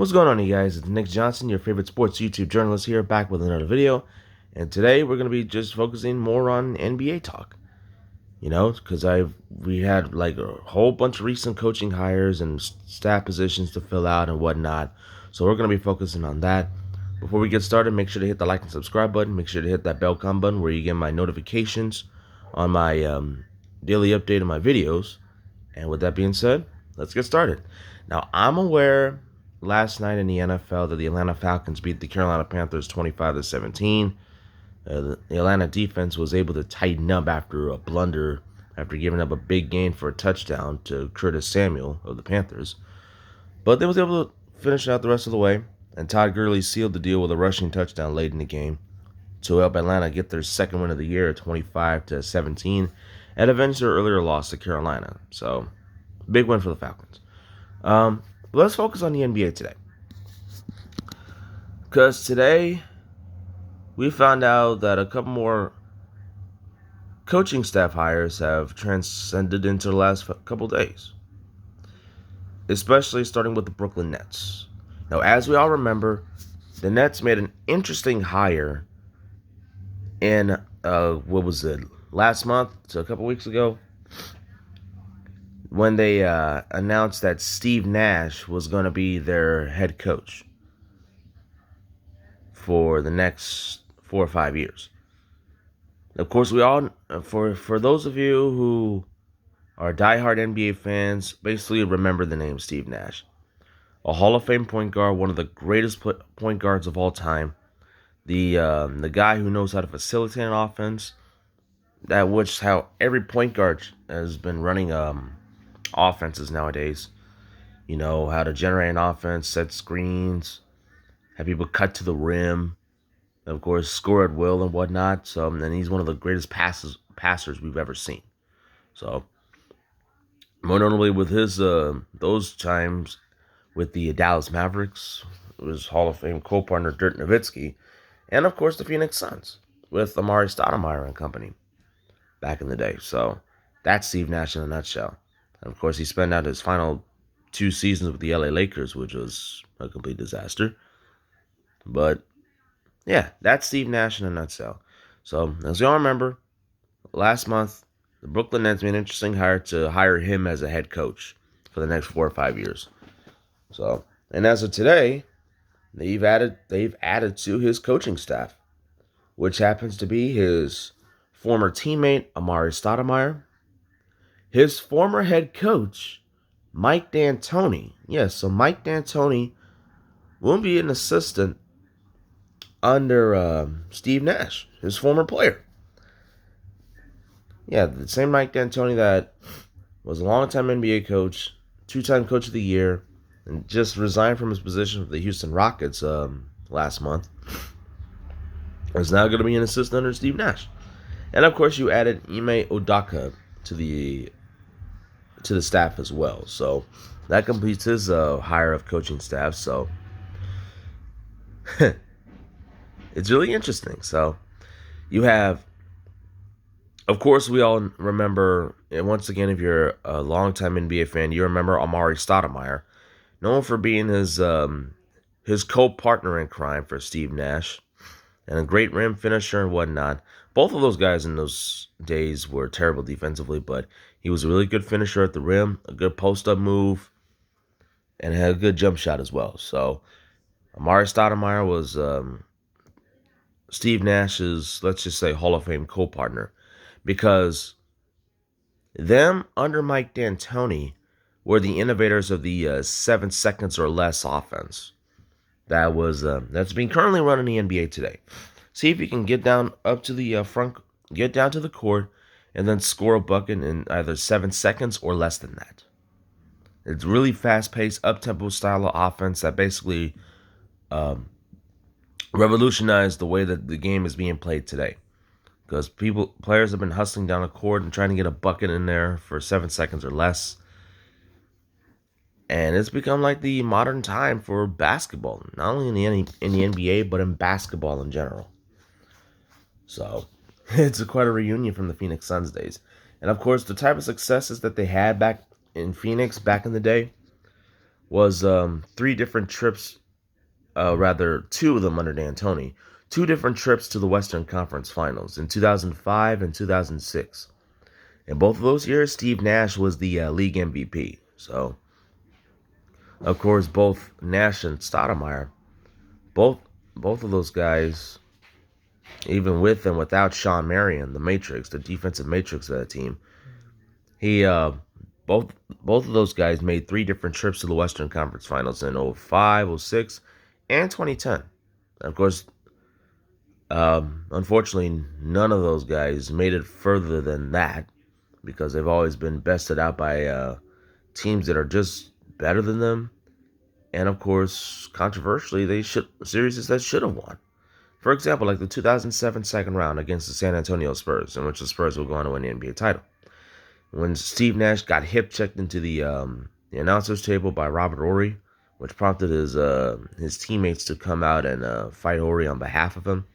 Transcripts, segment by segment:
What's going on, you guys? It's Nick Johnson, your favorite sports YouTube journalist here, back with another video. And today we're going to be just focusing more on NBA talk. Because we had like a whole bunch of recent coaching hires and staff positions to fill out and whatnot. So we're going to be focusing on that. Before we get started, make sure to hit the like and subscribe button. Make sure to hit that bell com button where you get my notifications on my daily update of my videos. And with that being said, let's get started. Now, I'm aware last night in the NFL that the Atlanta Falcons beat the Carolina Panthers 25-17. The Atlanta defense was able to tighten up after a blunder, after giving up a big gain for a touchdown to Curtis Samuel of the Panthers. But they was able to finish out the rest of the way, and Todd Gurley sealed the deal with a rushing touchdown late in the game to help Atlanta get their second win of the year, 25-17, and avenge their earlier loss to Carolina. So, big win for the Falcons. Let's focus on the NBA today. Because today, we found out that a couple more coaching staff hires have transcended into the last couple days. Especially starting with the Brooklyn Nets. Now, as we all remember, the Nets made an interesting hire in, last month, so a couple weeks ago, when they announced that Steve Nash was going to be their head coach for the next 4 or 5 years. Of course, we all, for those of you who are diehard NBA fans, basically remember the name Steve Nash. A Hall of Fame point guard, one of the greatest point guards of all time. The guy who knows how to facilitate an offense, how every point guard has been running offenses nowadays. You know, how to generate an offense, set screens, have people cut to the rim, of course, score at will and whatnot. So, and he's one of the greatest passers we've ever seen. So, more notably with his those times with the Dallas Mavericks, his Hall of Fame co-partner Dirk Nowitzki, and of course the Phoenix Suns with Amar'e Stoudemire and company back in the day. So, that's Steve Nash in a nutshell. And of course, he spent out his final 2 seasons with the LA Lakers, which was a complete disaster. But, yeah, that's Steve Nash in a nutshell. So, as you all remember, last month, the Brooklyn Nets made an interesting hire to hire him as a head coach for the next 4 or 5 years. So, and as of today, they've added to his coaching staff, which happens to be his former teammate, Amar'e Stoudemire, his former head coach, Mike D'Antoni. Yes, so Mike D'Antoni will be an assistant under Steve Nash, his former player. Yeah, the same Mike D'Antoni that was a long-time NBA coach, 2-time coach of the year, and just resigned from his position with the Houston Rockets last month, is now going to be an assistant under Steve Nash. And of course, you added Ime Udoka to the staff as well. So that completes his hire of coaching staff. So it's really interesting. So you have, of course, we all remember, and once again, if you're a longtime NBA fan, you remember Amar'e Stoudemire, known for being his co-partner in crime for Steve Nash, and a great rim finisher and whatnot. Both of those guys in those days were terrible defensively, but he was a really good finisher at the rim, a good post-up move, and had a good jump shot as well. So Amar'e Stoudemire was Steve Nash's, let's just say, Hall of Fame co-partner, because them under Mike D'Antoni were the innovators of the 7 seconds or less offense that's being currently run in the NBA today. See if you can get down up to the front, get down to the court, and then score a bucket in either 7 seconds or less than that. It's really fast-paced, up-tempo style of offense that basically revolutionized the way that the game is being played today. Because players have been hustling down the court and trying to get a bucket in there for 7 seconds or less. And it's become like the modern time for basketball, not only in the NBA, but in basketball in general. So, it's quite a reunion from the Phoenix Suns days. And of course, the type of successes that they had back in Phoenix back in the day was three different trips, rather two of them under D'Antoni, two different trips to the Western Conference Finals in 2005 and 2006. In both of those years, Steve Nash was the league MVP. So, of course, both Nash and Stoudemire, both both of those guys, even with and without Sean Marion, the Matrix, the defensive matrix of that team, he both both of those guys made three different trips to the Western Conference Finals in '05, '06, and 2010. Of course, unfortunately, none of those guys made it further than that because they've always been bested out by teams that are just better than them. And of course, controversially, they should series that should have won. For example, like the 2007 second round against the San Antonio Spurs, in which the Spurs will go on to win the NBA title. When Steve Nash got hip checked into the announcers table by Robert Horry, which prompted his teammates to come out and fight Horry on behalf of him.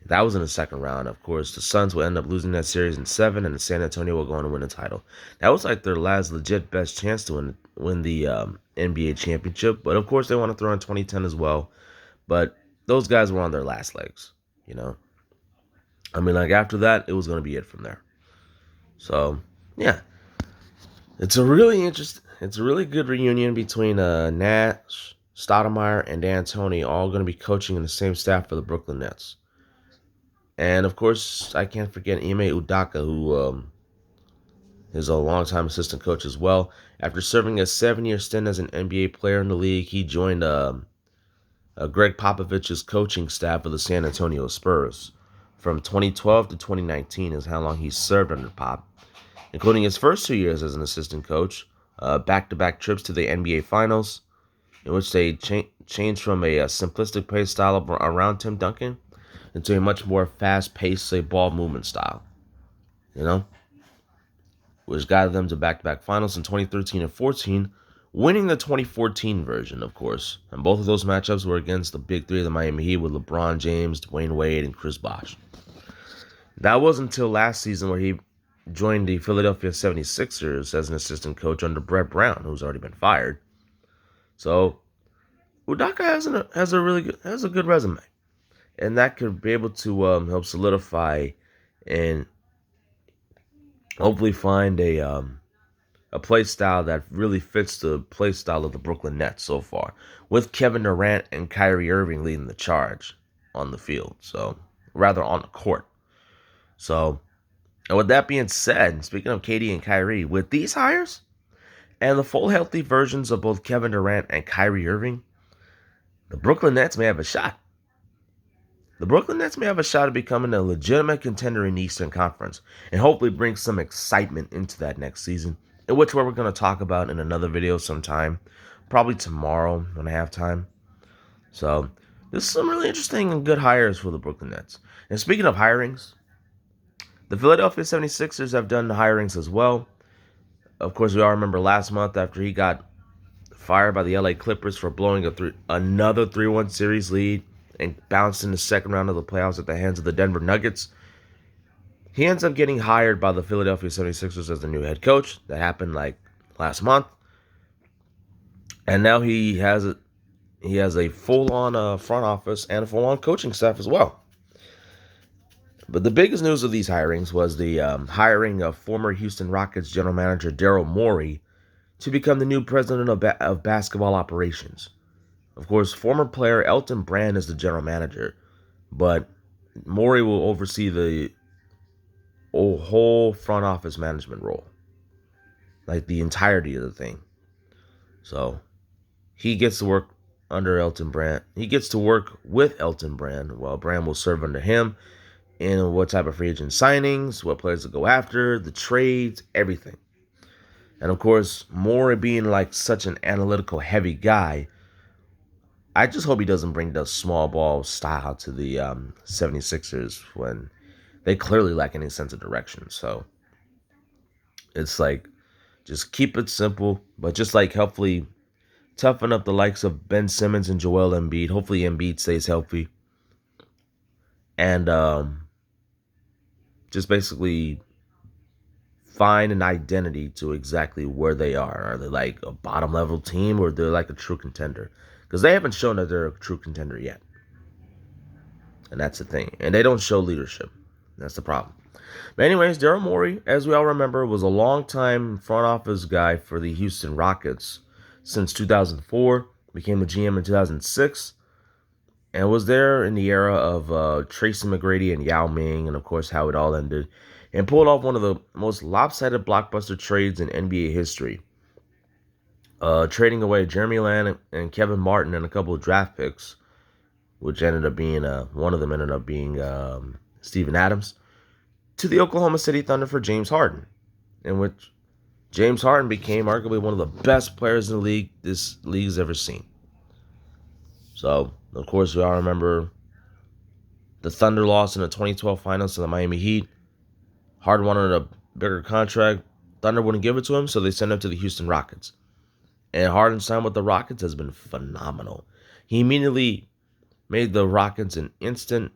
That was in the second round. Of course, the Suns will end up losing that series in 7, and the San Antonio will go on to win the title. That was like their last legit best chance to win the NBA championship. But of course, they want to throw in 2010 as well. But those guys were on their last legs, you know. I mean, like after that, it was going to be it from there. So yeah, it's a really good reunion between Nash, Stoudemire, and D'Antoni, all going to be coaching in the same staff for the Brooklyn Nets. And of course, I can't forget Ime Udoka, who is a longtime assistant coach as well. After serving a 7-year stint as an NBA player in the league, he joined Greg Popovich's coaching staff of the San Antonio Spurs. From 2012 to 2019 is how long he served under Pop, including his first 2 years as an assistant coach, back-to-back trips to the NBA Finals, in which they changed from a simplistic play style around Tim Duncan into a much more fast-paced, say, ball movement style, you know, which guided them to back-to-back finals in 2013 and 14, winning the 2014 version, of course. And both of those matchups were against the big three of the Miami Heat with LeBron James, Dwayne Wade, and Chris Bosh. That wasn't until last season where he joined the Philadelphia 76ers as an assistant coach under Brett Brown, who's already been fired. So Udoka has a good resume. And that could be able to help solidify and hopefully find a play style that really fits the play style of the Brooklyn Nets so far, with Kevin Durant and Kyrie Irving leading the charge on the field. So, rather on the court. So, and with that being said, speaking of KD and Kyrie, with these hires and the full healthy versions of both Kevin Durant and Kyrie Irving, the Brooklyn Nets may have a shot. The Brooklyn Nets may have a shot at becoming a legitimate contender in the Eastern Conference and hopefully bring some excitement into that next season, in which we're going to talk about in another video sometime, probably tomorrow when I have time. So, this is some really interesting and good hires for the Brooklyn Nets. And speaking of hirings, the Philadelphia 76ers have done the hirings as well. Of course, we all remember last month after he got fired by the LA Clippers for blowing another 3-1 series lead and bounced in the second round of the playoffs at the hands of the Denver Nuggets. He ends up getting hired by the Philadelphia 76ers as the new head coach. That happened like last month. And now he has a full-on front office and a full-on coaching staff as well. But the biggest news of these hirings was the hiring of former Houston Rockets general manager Daryl Morey to become the new president of basketball operations. Of course, former player Elton Brand is the general manager, but Morey will oversee the whole front office management role, like the entirety of the thing. So he gets to work under Elton Brand. He gets to work with Elton Brand, while Brand will serve under him in what type of free agent signings, what players to go after, the trades, everything. And of course, Morey being like such an analytical heavy guy, I just hope he doesn't bring the small ball style to the 76ers when they clearly lack any sense of direction. So it's like, just keep it simple, but just like hopefully toughen up the likes of Ben Simmons and Joel Embiid. Hopefully Embiid stays healthy. And just basically find an identity to exactly where they are. Are they like a bottom level team or they're like a true contender? Because they haven't shown that they're a true contender yet. And that's the thing. And they don't show leadership. That's the problem. But anyways, Daryl Morey, as we all remember, was a long-time front office guy for the Houston Rockets since 2004. Became the GM in 2006. And was there in the era of Tracy McGrady and Yao Ming, and of course how it all ended. And pulled off one of the most lopsided blockbuster trades in NBA history. Trading away Jeremy Lamb and Kevin Martin and a couple of draft picks, which ended up being, one of them ended up being Steven Adams, to the Oklahoma City Thunder for James Harden, in which James Harden became arguably one of the best players in the league this league's ever seen. So, of course, we all remember the Thunder lost in the 2012 finals to the Miami Heat. Harden wanted a bigger contract. Thunder wouldn't give it to him, so they sent him to the Houston Rockets. And Harden's time with the Rockets has been phenomenal. He immediately made the Rockets an instant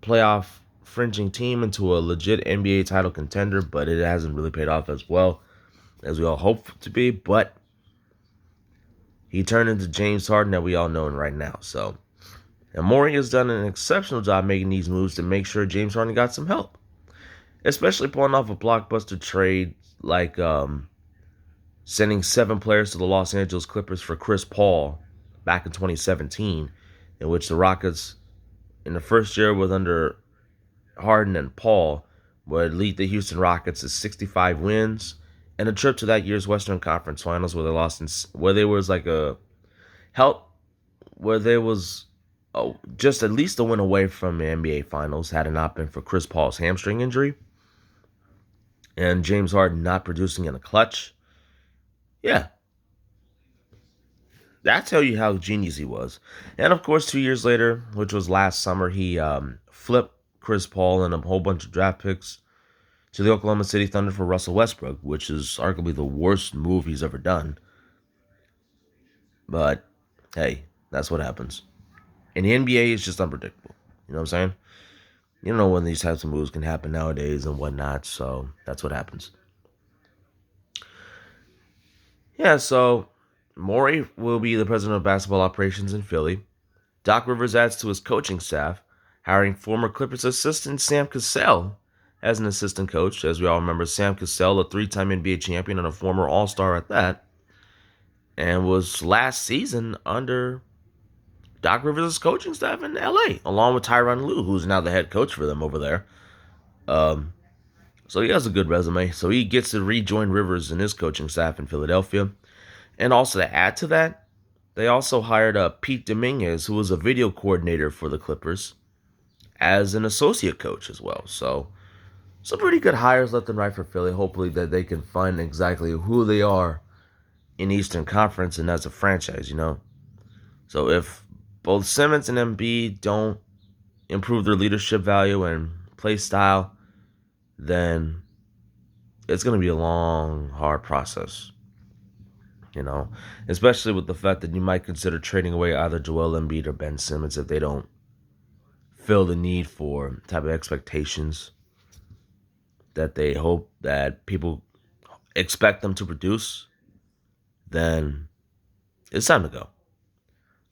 playoff fringing team into a legit NBA title contender, but it hasn't really paid off as well as we all hope to be. But he turned into James Harden that we all know right now. So, and Morey has done an exceptional job making these moves to make sure James Harden got some help, especially pulling off a blockbuster trade like sending 7 players to the Los Angeles Clippers for Chris Paul back in 2017, in which the Rockets, in the first year with under Harden and Paul, would lead the Houston Rockets to 65 wins and a trip to that year's Western Conference Finals where they lost where there was like a help where there was just at least a win away from the NBA Finals had it not been for Chris Paul's hamstring injury and James Harden not producing in a clutch. Yeah, that tell you how genius he was. And of course, 2 years later, which was last summer, he flipped Chris Paul and a whole bunch of draft picks to the Oklahoma City Thunder for Russell Westbrook, which is arguably the worst move he's ever done. But hey, that's what happens. And the NBA is just unpredictable. You know what I'm saying? You don't know when these types of moves can happen nowadays and whatnot, so that's what happens. Yeah, so Morey will be the president of basketball operations in Philly. Doc Rivers adds to his coaching staff, hiring former Clippers assistant Sam Cassell as an assistant coach. As we all remember, Sam Cassell, a 3-time NBA champion and a former All-Star at that, and was last season under Doc Rivers' coaching staff in LA, along with Tyronn Lue, who's now the head coach for them over there. So he has a good resume. So he gets to rejoin Rivers and his coaching staff in Philadelphia. And also to add to that, they also hired Pete Dominguez, who was a video coordinator for the Clippers, as an associate coach as well. So some pretty good hires left and right for Philly. Hopefully that they can find exactly who they are in Eastern Conference and as a franchise, you know. So if both Simmons and Embiid don't improve their leadership value and play style, then it's going to be a long, hard process. You know, especially with the fact that you might consider trading away either Joel Embiid or Ben Simmons if they don't fill the need for type of expectations that they hope that people expect them to produce, then it's time to go.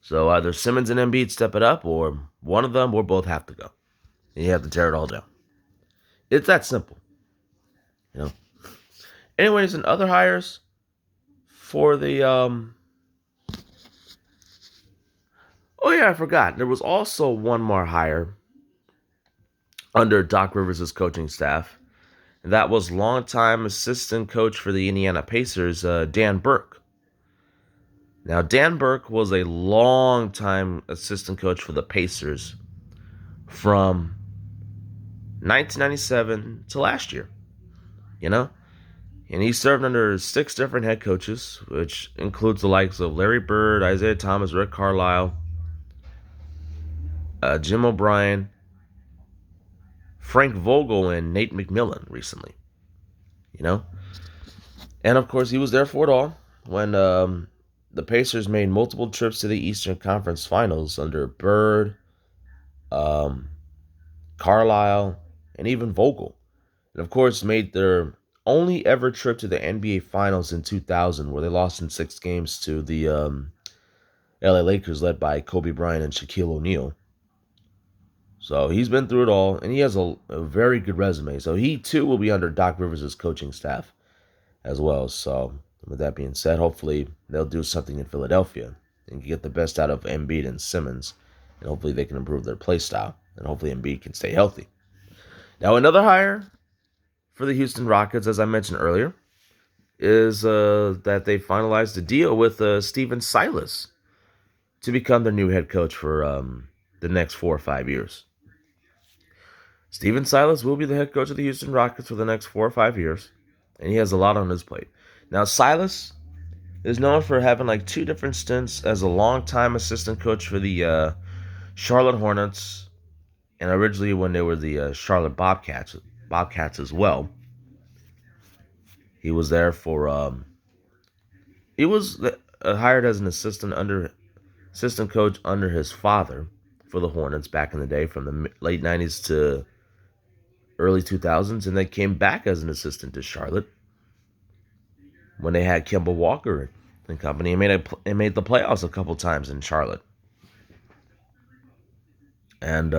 So either Simmons and Embiid step it up, or one of them or both have to go. And you have to tear it all down. It's that simple. You know. Anyways, and other hires for the oh yeah, I forgot. There was also one more hire under Doc Rivers' coaching staff. And that was longtime assistant coach for the Indiana Pacers, Dan Burke. Now, Dan Burke was a long-time assistant coach for the Pacers from 1997 to last year, you know? And he served under 6 different head coaches, which includes the likes of Larry Bird, Isaiah Thomas, Rick Carlisle, Jim O'Brien, Frank Vogel, and Nate McMillan recently, you know? And, of course, he was there for it all when the Pacers made multiple trips to the Eastern Conference Finals under Bird, Carlisle, and even Vogel. And, of course, made their only ever trip to the NBA Finals in 2000, where they lost in 6 games to the LA Lakers, led by Kobe Bryant and Shaquille O'Neal. So he's been through it all, and he has a very good resume. So he too will be under Doc Rivers' coaching staff as well. So with that being said, hopefully they'll do something in Philadelphia and get the best out of Embiid and Simmons, and hopefully they can improve their play style, and hopefully Embiid can stay healthy. Now another hire for the Houston Rockets, as I mentioned earlier, is that they finalized a deal with Stephen Silas to become their new head coach for the next 4 or 5 years. Stephen Silas will be the head coach of the Houston Rockets for the next 4 or 5 years, and he has a lot on his plate. Now, Silas is known for having like 2 different stints as a longtime assistant coach for the Charlotte Hornets, and originally when they were the Charlotte Bobcats as well. He was there for he was hired as an assistant coach under his father for the Hornets back in the day, from the late 90s to early 2000s, and then came back as an assistant to Charlotte when they had Kemba Walker and company, and made the playoffs a couple times in Charlotte, and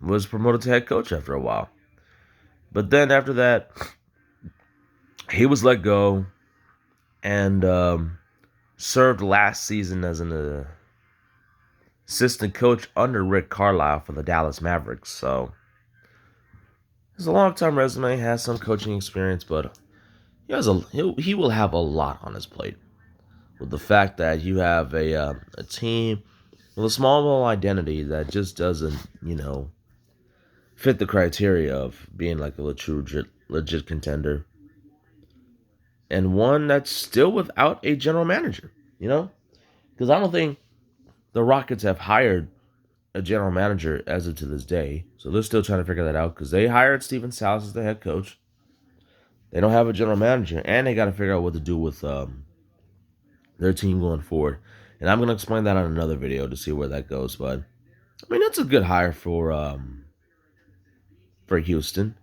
was promoted to head coach after a while. But then after that, he was let go and served last season as an assistant coach under Rick Carlisle for the Dallas Mavericks. So he's a long-time resume, has some coaching experience, but he will have a lot on his plate with the fact that you have a team with a small identity that just doesn't, fit the criteria of being like a legit contender, and one that's still without a general manager, because I don't think the Rockets have hired a general manager as of to this day. So they're still trying to figure that out, because they hired Stephen Silas as the head coach. They don't have a general manager, and they got to figure out what to do with their team going forward. And I'm going to explain that on another video to see where that goes. But, I mean, that's a good hire for Houston.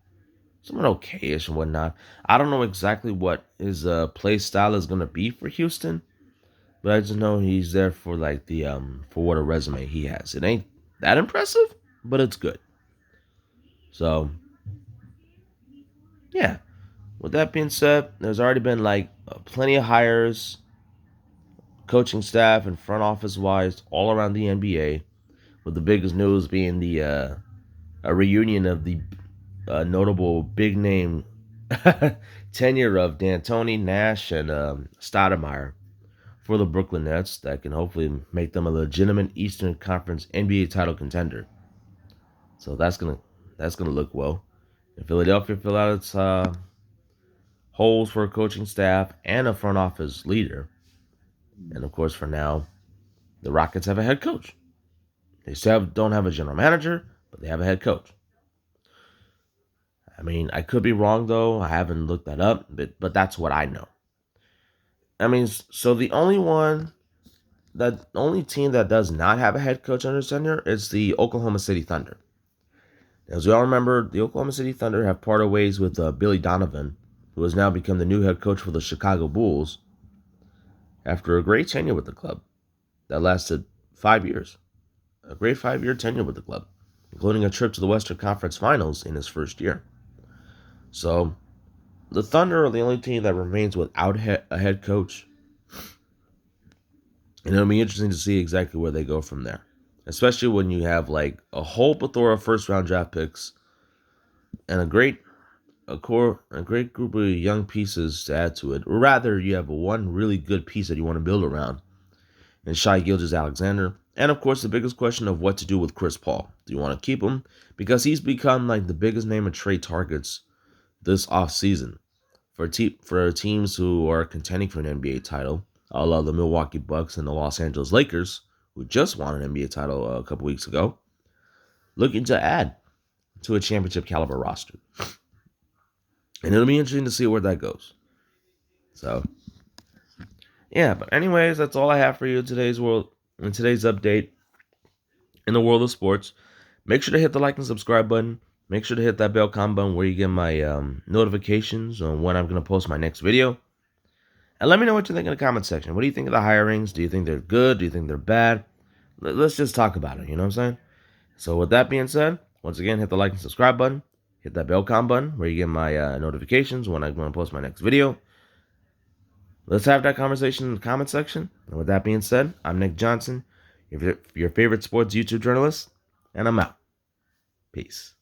Someone okay-ish and whatnot. I don't know exactly what his play style is going to be for Houston, but I just know he's there for like the for what a resume he has. It ain't that impressive, but it's good. So, yeah. With that being said, there's already been like plenty of hires, coaching staff and front office wise, all around the NBA. With the biggest news being the a reunion of the notable big name tenure of D'Antoni, Nash, and Stoudemire for the Brooklyn Nets, that can hopefully make them a legitimate Eastern Conference NBA title contender. So that's gonna look well. And Philadelphia fill out its holes for a coaching staff and a front office leader. And of course, for now, the Rockets have a head coach. They still don't have a general manager, but they have a head coach. I mean, I could be wrong though. I haven't looked that up, but that's what I know. I mean, so the only team that does not have a head coach under tenure is the Oklahoma City Thunder. As we all remember, the Oklahoma City Thunder have parted ways with Billy Donovan, who has now become the new head coach for the Chicago Bulls after a great tenure with the club that lasted 5 years. A great 5-year tenure with the club, including a trip to the Western Conference Finals in his first year. So, the Thunder are the only team that remains without a head coach. And it'll be interesting to see exactly where they go from there. Especially when you have like a whole plethora of first-round draft picks and a great group of young pieces to add to it. Or rather, you have one really good piece that you want to build around, and Shai Gilgeous-Alexander. And of course, the biggest question of what to do with Chris Paul. Do you want to keep him? Because he's become like the biggest name of trade targets this offseason for teams who are contending for an NBA title, a la the Milwaukee Bucks and the Los Angeles Lakers, who just won an NBA title a couple weeks ago, looking to add to a championship caliber roster. And it'll be interesting to see where that goes. So, yeah, but anyways, that's all I have for you in today's update in the world of sports. Make sure to hit the like and subscribe button. Make sure to hit that bell icon button where you get my notifications on when I'm going to post my next video. And let me know what you think in the comment section. What do you think of the hirings? Do you think they're good? Do you think they're bad? Let's just talk about it, you know what I'm saying? So with that being said, once again, hit the like and subscribe button. Hit that bell icon button where you get my notifications when I'm going to post my next video. Let's have that conversation in the comment section. And with that being said, I'm Nick Johnson, your favorite sports YouTube journalist, and I'm out. Peace.